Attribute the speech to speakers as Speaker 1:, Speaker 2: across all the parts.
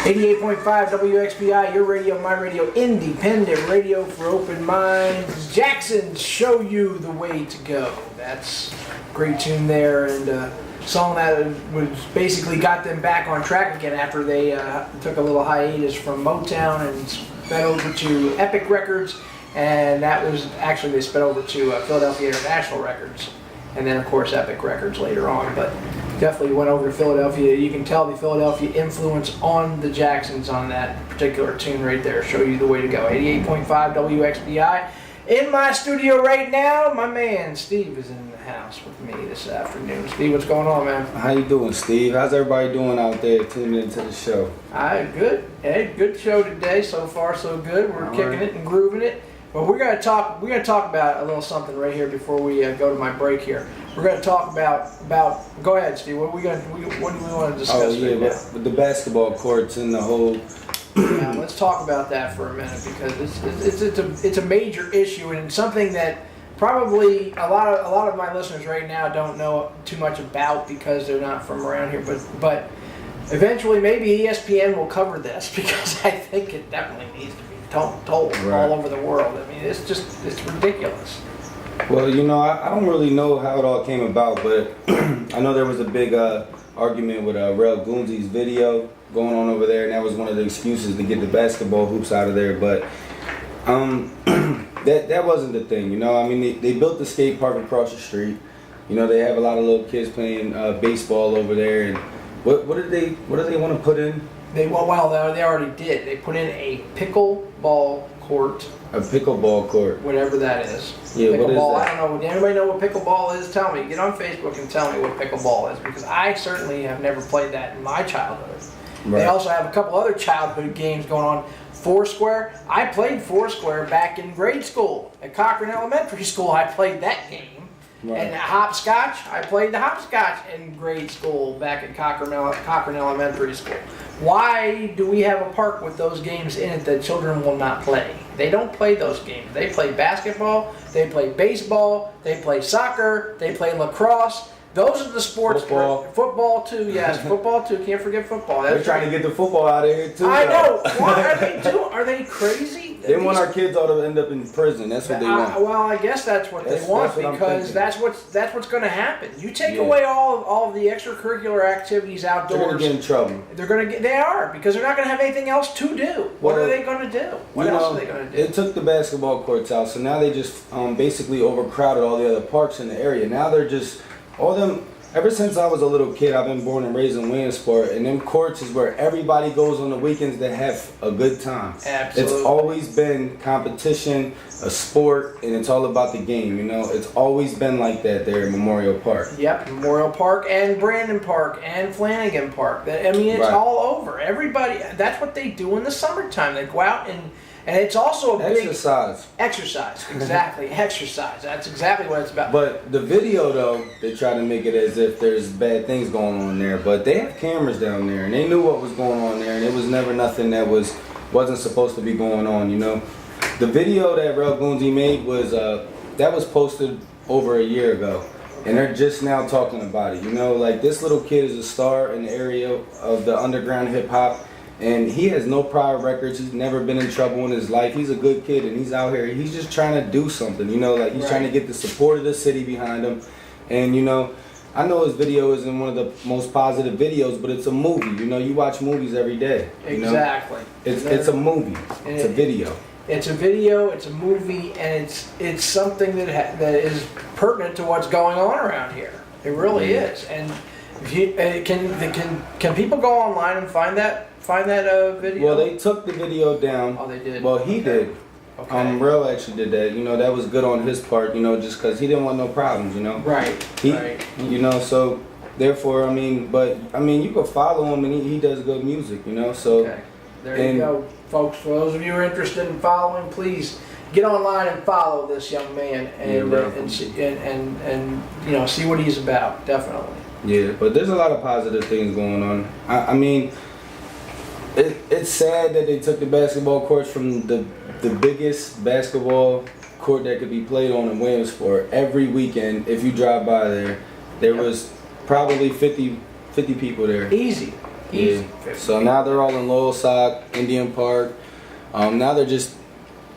Speaker 1: 88.5 WXBI, your radio, my radio, independent radio for open minds. Jackson, show you the way to go. That's a great tune there, and a song that was basically got them back on track again after they took a little hiatus from Motown and sped over to Epic Records, and that was actually they sped over to Philadelphia International Records, and then of course Epic Records later on, but definitely went over to Philadelphia. You can tell the Philadelphia influence on the Jacksons on that particular tune right there. Show you the way to go. 88.5 WXBI. In my studio right now, my man Steve is in the house with me this afternoon. Steve, what's going on, man?
Speaker 2: How you doing, Steve? How's everybody doing out there tuning into the show?
Speaker 1: Good. Hey, good show today. So far, so good. We're kicking it and grooving it. But we're gonna talk about a little something right here before we go to my break here. We're gonna talk about. Go ahead, Steve. What do we want to discuss?
Speaker 2: With the basketball courts and the whole.
Speaker 1: Yeah, let's talk about that for a minute because it's a major issue and something that probably a lot of my listeners right now don't know too much about because they're not from around here. But eventually maybe ESPN will cover this because I think it definitely needs to be told all over the world. I mean, it's ridiculous.
Speaker 2: Well, I don't really know how it all came about, but I know there was a big argument with Rel Goonzy's video going on over there, and that was one of the excuses to get the basketball hoops out of there. But that wasn't the thing, I mean, they built the skate park across the street. They have a lot of little kids playing baseball over there, and what do they want to put in?
Speaker 1: They already did. They put in a pickleball court.
Speaker 2: A pickleball court.
Speaker 1: Whatever that is.
Speaker 2: Yeah,
Speaker 1: pickleball,
Speaker 2: what is that?
Speaker 1: I don't know. Anybody know what pickleball is? Tell me. Get on Facebook and tell me what pickleball is because I certainly have never played that in my childhood. Right. They also have a couple other childhood games going on. Foursquare. I played Foursquare back in grade school. At Cochran Elementary School, I played that game. Right. And hopscotch, I played the hopscotch in grade school back at Cochran Elementary School. Why do we have a park with those games in it that children will not play? They don't play those games. They play basketball, they play baseball, they play soccer, they play lacrosse. Those are the sports. Football too, yes. Football too. Can't forget football.
Speaker 2: They're trying to get the football out of here too.
Speaker 1: I know. What are they doing? Are they crazy?
Speaker 2: They want our kids all to end up in prison. That's what they want.
Speaker 1: Well, I guess that's what they want because that's what's going to happen. You take away all of the extracurricular activities outdoors.
Speaker 2: They're going to get in trouble.
Speaker 1: They are because they're not going to have anything else to do. What are they going to do? What else are they going to do?
Speaker 2: It took the basketball courts out, so now they just basically overcrowded all the other parks in the area. Now they're just all them. Ever since I was a little kid, I've been born and raised in Williamsport, and them courts is where everybody goes on the weekends to have a good time.
Speaker 1: Absolutely.
Speaker 2: It's always been competition, a sport, and it's all about the game, It's always been like that there at Memorial Park.
Speaker 1: Yep, Memorial Park and Brandon Park and Flanagan Park. I mean, it's all over. Everybody, that's what they do in the summertime. They go out and it's also a big exercise. Exactly, exercise. That's exactly what it's about.
Speaker 2: But the video, though, they try to make it as if there's bad things going on there. But they have cameras down there, and they knew what was going on there, and it was never nothing that wasn't supposed to be going on. The video that Rel Goonzy made was posted over a year ago, and they're just now talking about it. Like this little kid is a star in the area of the underground hip hop. And he has no prior records. He's never been in trouble in his life. He's a good kid, and he's out here. He's just trying to do something, Like he's trying to get the support of the city behind him. And I know his video isn't one of the most positive videos, but it's a movie. You watch movies every day.
Speaker 1: Exactly.
Speaker 2: It's a movie. It's a video.
Speaker 1: It's a video. It's a movie, and it's something that is pertinent to what's going on around here. It really is. And can people go online and find that video?
Speaker 2: Well, they took the video down.
Speaker 1: Oh, they did?
Speaker 2: Well, he did.
Speaker 1: Okay.
Speaker 2: Rel actually did that. That was good on his part, just because he didn't want no problems,
Speaker 1: Right.
Speaker 2: Right. So therefore, you can follow him, and he does good music, so.
Speaker 1: Okay. There you go, folks. For those of you who are interested in following, please get online and follow this young man and see what he's about. Definitely.
Speaker 2: Yeah, but there's a lot of positive things going on. I mean, it's sad that they took the basketball courts from the biggest basketball court that could be played on in Williamsport. Every weekend, if you drive by there was probably 50 people there.
Speaker 1: Easy. Easy.
Speaker 2: Yeah. So now they're all in Lowell Sock, Indian Park. Now they're just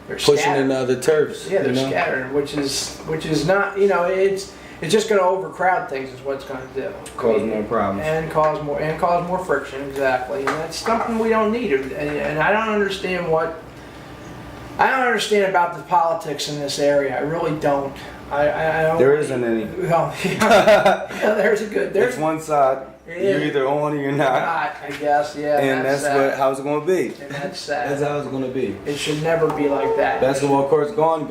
Speaker 1: They're
Speaker 2: pushing
Speaker 1: scattered.
Speaker 2: into other turfs.
Speaker 1: Yeah, they're
Speaker 2: you know?
Speaker 1: scattered, which is not, it's just going to overcrowd things. Is what it's going to do.
Speaker 2: Cause more problems.
Speaker 1: And cause more friction. Exactly, and that's something we don't need. And I don't understand about the politics in this area. I really don't. I don't.
Speaker 2: There isn't any.
Speaker 1: Well, yeah, there's
Speaker 2: It's one side. You're either on or you're not.
Speaker 1: I guess, yeah.
Speaker 2: And that's
Speaker 1: sad.
Speaker 2: how it's going to be.
Speaker 1: And that's sad.
Speaker 2: That's how it's going to be.
Speaker 1: It should never be like that.
Speaker 2: Basketball court's gone.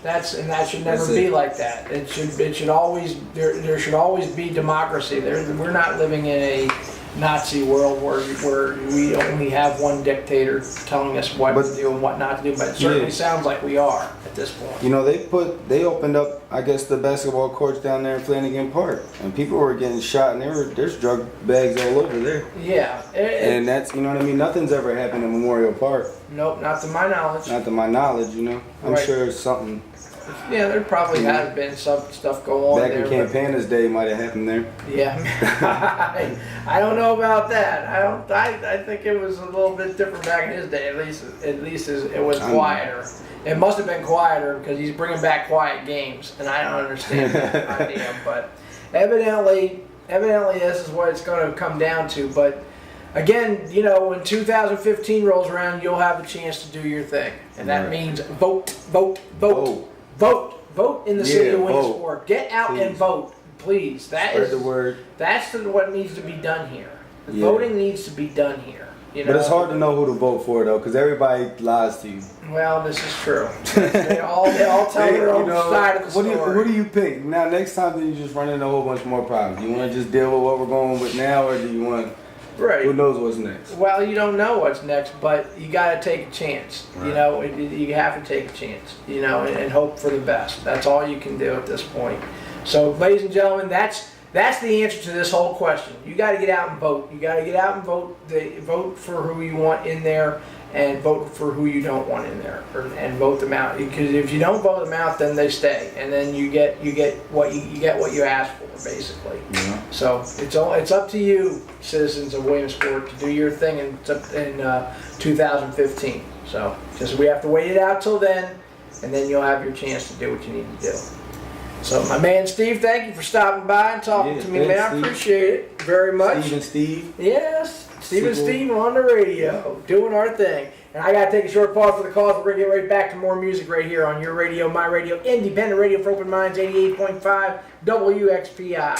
Speaker 1: That should never
Speaker 2: That's
Speaker 1: be
Speaker 2: it.
Speaker 1: like that. It should always there should always be democracy. We're not living in a Nazi world where we only have one dictator telling us what to do and what not to do. But it certainly sounds like we are at this point.
Speaker 2: You know, they opened up, I guess, the basketball courts down there in Flanagan Park, and people were getting shot, and there's drug bags all over there.
Speaker 1: Yeah.
Speaker 2: And that's, you know what I mean. Nothing's ever happened in Memorial Park.
Speaker 1: Nope, not to my knowledge.
Speaker 2: Not to my knowledge, you know. I'm
Speaker 1: Right.
Speaker 2: sure it's something.
Speaker 1: Yeah, there probably has been some stuff going on
Speaker 2: Back
Speaker 1: there.
Speaker 2: in Campaigna's day, might have happened there.
Speaker 1: Yeah, I don't know about that. I think it was a little bit different back in his day. At least it was quieter. It must have been quieter because he's bringing back quiet games, and I don't understand that idea. But evidently, this is what it's going to come down to. But again, when 2015 rolls around, you'll have a chance to do your thing, and that means vote in the city of Williamsport. Get out and vote, please.
Speaker 2: Spread the word.
Speaker 1: That's what needs to be done here. The voting needs to be done here.
Speaker 2: But it's hard to know who to vote for, though, because everybody lies to you.
Speaker 1: Well, this is true. They all tell their own side of the story.
Speaker 2: Who do you pick? Now, next time, then you just run into a whole bunch more problems. Do you want to just deal with what we're going with now, or do you want...
Speaker 1: Right.
Speaker 2: Who knows what's next?
Speaker 1: Well, you don't know what's next, but you got to take a chance.
Speaker 2: Right.
Speaker 1: You have to take a chance, and hope for the best. That's all you can do at this point. So, ladies and gentlemen, that's the answer to this whole question. You got to get out and vote. You got to get out and vote. Vote for who you want in there, and vote for who you don't want in there, and vote them out. Because if you don't vote them out, then they stay, and then you get what you asked for, basically.
Speaker 2: Yeah.
Speaker 1: So it's up to you, citizens of Williamsport, to do your thing in 2015. So just we have to wait it out till then, and then you'll have your chance to do what you need to do. So my man Steve, thank you for stopping by and talking to me, man. I appreciate it very much.
Speaker 2: Steve.
Speaker 1: Yes, Steve on the radio, doing our thing. And I got to take a short pause for the calls. We're going to get right back to more music right here on your radio, my radio, independent radio for open minds, 88.5 WXPI.